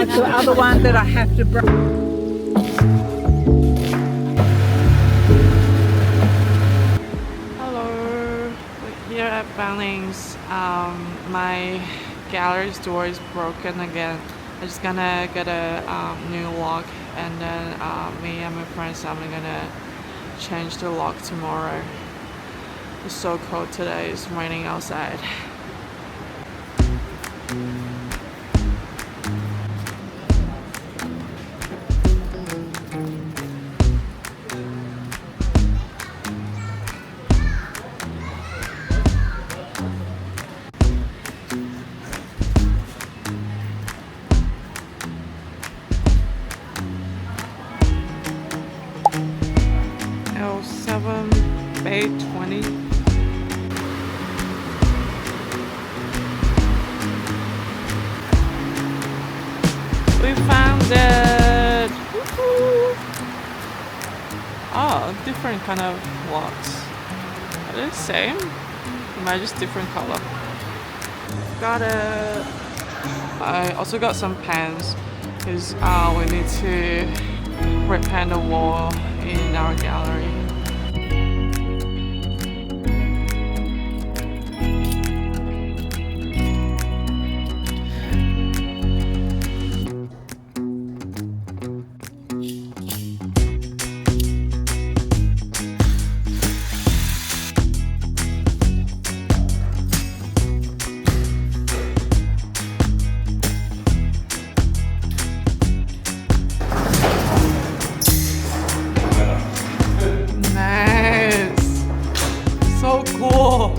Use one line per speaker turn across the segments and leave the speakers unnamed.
the other one that I have to brush.
Hello, we're here at Bunnings. My gallery's door is broken again. I'm just gonna get a new lock, and then me and my friends are gonna change the lock tomorrow. It's so cold today, it's raining outside. L7 Bay 20. We found it! Woohoo! Oh, different kind of locks. Are they the same? Am I just different color? Got it! I also got some pens because we need to repaint the wall in our gallery. So cool!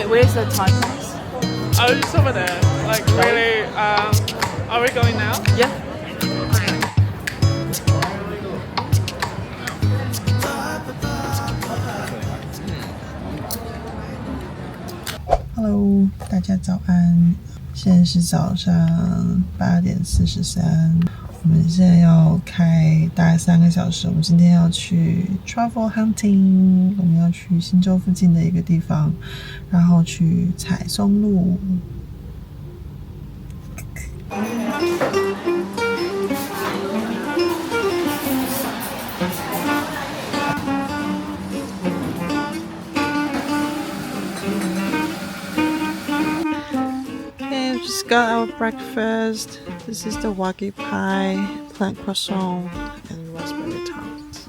Where's the time?
Oh, it's over there. Like really, are we going now?
Yeah.
Hello， 大家早安！现在是早上8:43，我们现在要开大概3个小时。我们今天要去 Truffle Hunting， 我们要去新州附近的一个地方，然后去采松露。Just got our breakfast. This is the wagyu pie, plant croissant, and raspberry tart.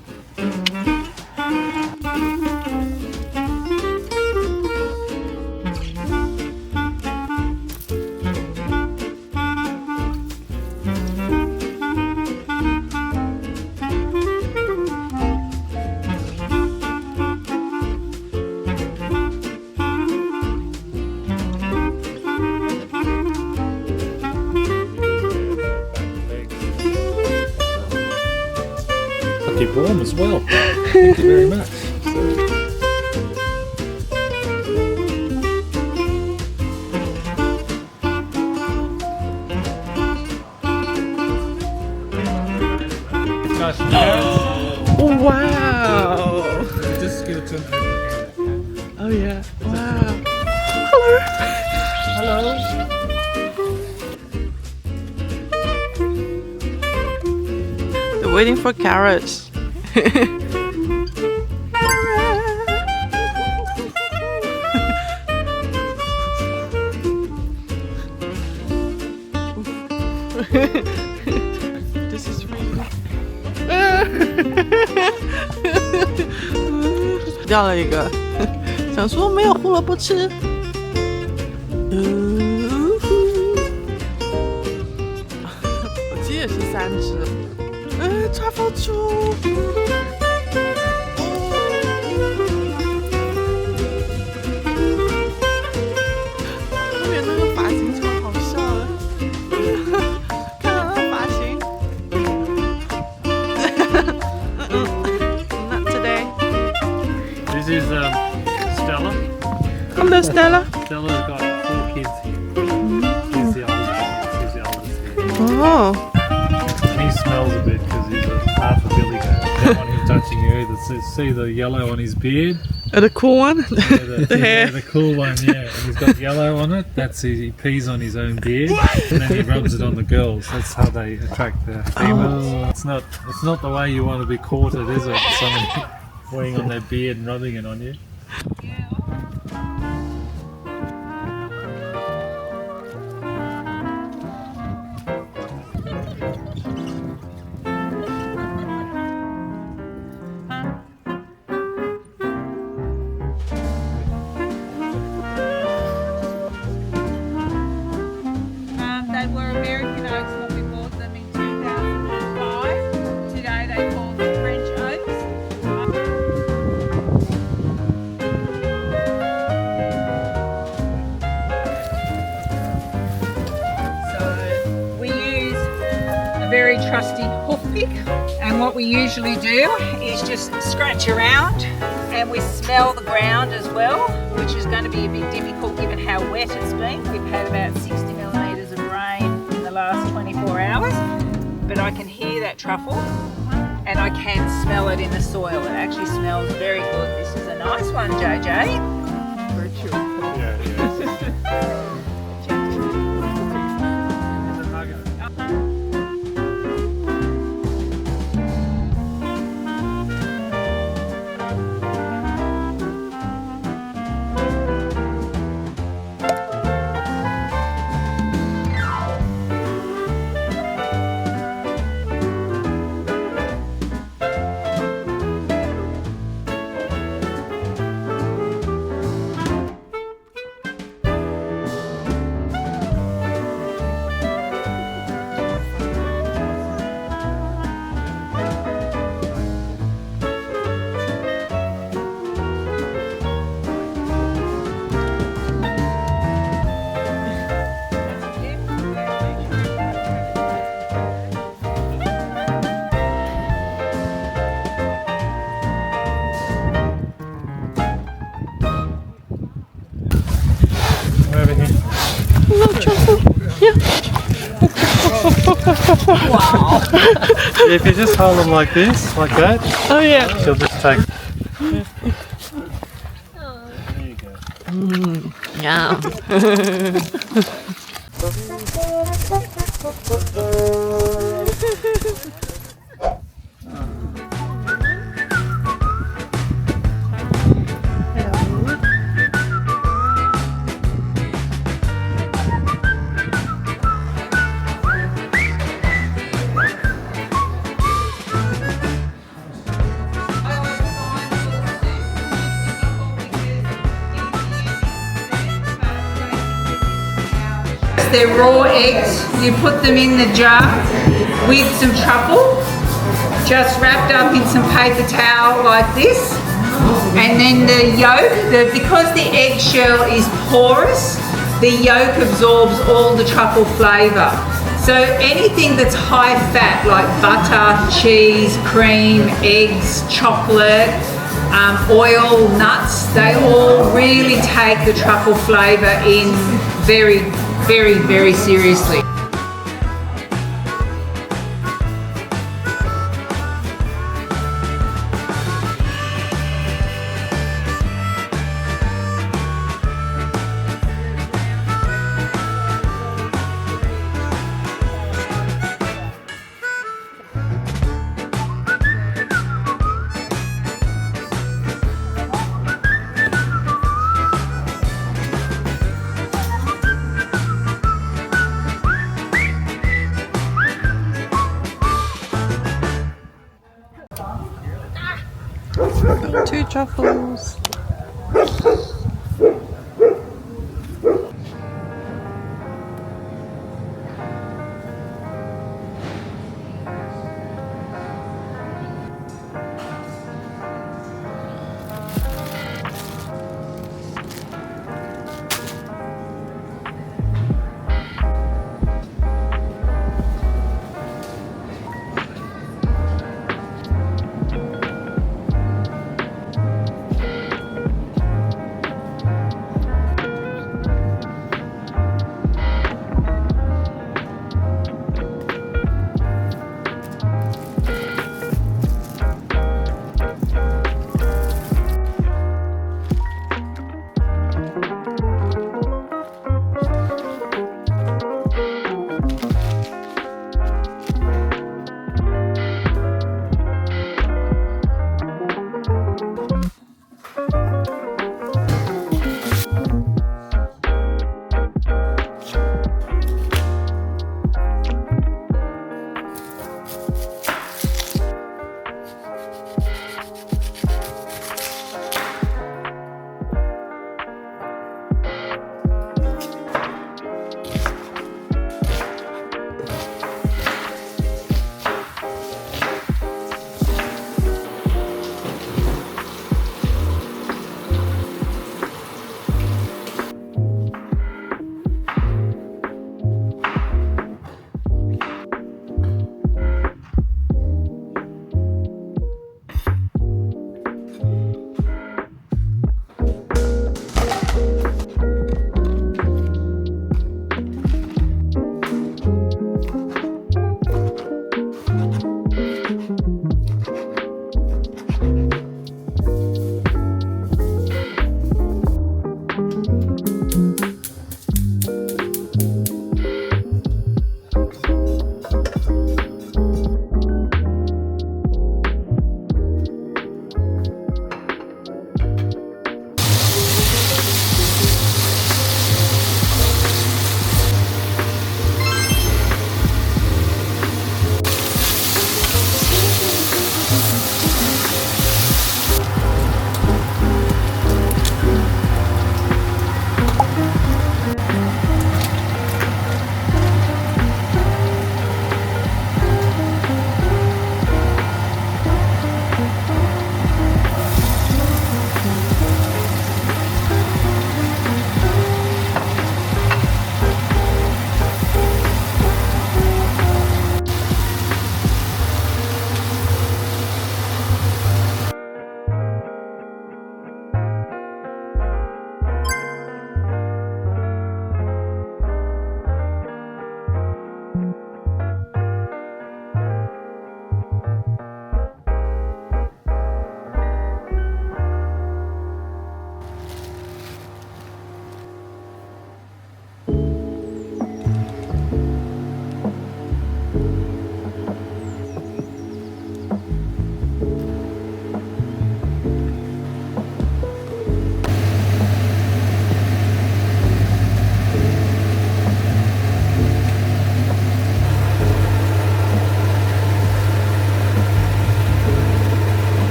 keep warm as well. Thank you very much.
Oh, wow!
Just give it to him.
Oh yeah. Wow.
Hello.
They're waiting for carrots. This is really 掉了一个，想说没有胡萝卜吃。我记得也是3只。Truffle 猪。后面那个发型超好笑的，看到那个发型。Not today.
This is Stella.
Hello, Stella.
Stella's got 4 kids here. He's the oldest here.
Oh.
He smells a bit because he's half a billy goat. Don't want him touching you either. See the yellow on his beard?
The cool one?
The
hair.
The cool one, yeah. And he's got yellow on it. That's he pees on his own beard, and then he rubs it on the girls. That's how they attract the females. It's not the way you want to be courted, is it? Someone weighing on their beard and rubbing it on you.
They were American oaks when we bought them in 2005. Today they call them French oaks. So we use a very trusty hoof pick, and what we usually do is just scratch around, and we smell the ground as well, which is going to be a bit difficult given how wet it's been. We've had about 60 millimetres of rain in the last 24 hours, but I can hear that truffle and I can smell it in the soil. It actually smells very good. This is a nice one, JJ. Very true.
Yeah, over here.
Wow.
If you just hold them like this, like that,
Oh yeah.
she'll just take. There you go.
Yeah.
They're raw eggs. You put them in the jar with some truffle, just wrapped up in some paper towel like this. And then the yolk, because the eggshell is porous, the yolk absorbs all the truffle flavour. So anything that's high fat, like butter, cheese, cream, eggs, chocolate, oil, nuts, they all really take the truffle flavour in very, very, very seriously.
Two truffles.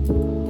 拜。